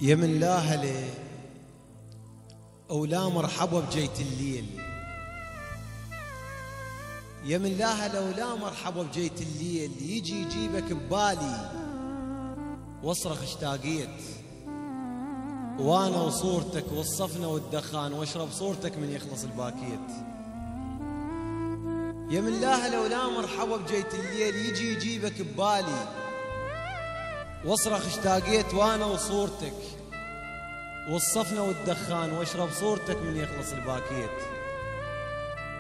يا من لا هلا أو لا مرحبا بجيت الليل، يا من لا هلا ولا مرحبا بجيت الليل، يجي يجيبك ببالي واصرخ اشتاقيت، وانا وصورتك والصفنة والدخان واشرب صورتك من يخلص الباكيت. يا من لا هلا ولا مرحبا بجيت الليل، يجي يجيبك ببالي واصرخ اشتاقيت، وانا وصورتك والصفنة والدخان واشرب صورتك من يخلص الباكيت.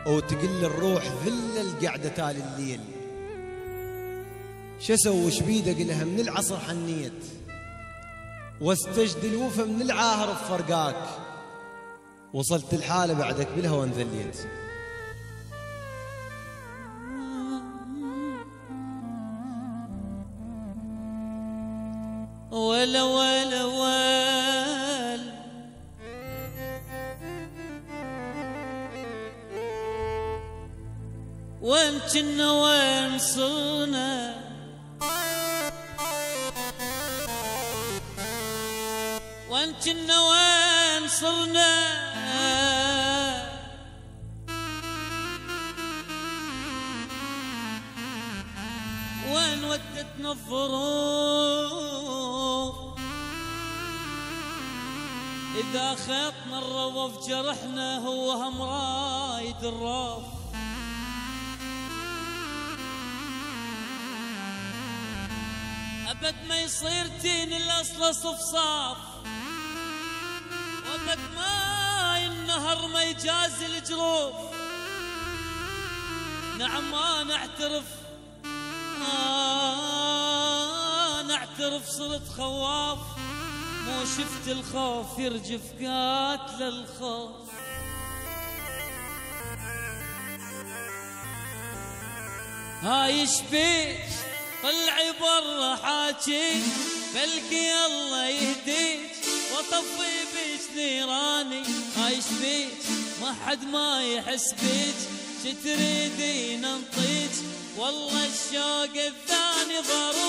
وتقل الروح ذل القعدة تالي الليل، شسوي وش بيد اقلها من العصر حنيت، واستجد الوفا من العاهر بفرقاك، وصلت الحالة بعدك بالهوى انذليت. ولا ولا وال وين كنا وين صرنا، وين كنا وين صرنا، وين ودتنا الظروف، إذا خيطنا الروف جرحنا هو هم رايد الروف. أبد ما يصير تين الأصل صفصاف، وأبد ما النهر ما يجازي الجروف. نعم أنا أعترف، أنا أعترف صرت خواف، مو شفت الخوف يرجف قاتل الخوف. هاي شبيك طلعي برا حاجي، بلقي الله يهديك وطفي بيك نيراني. هاي شبيك ما حد ما يحس بيك، شتريدين انطيك والله الشوق الثاني ضروري.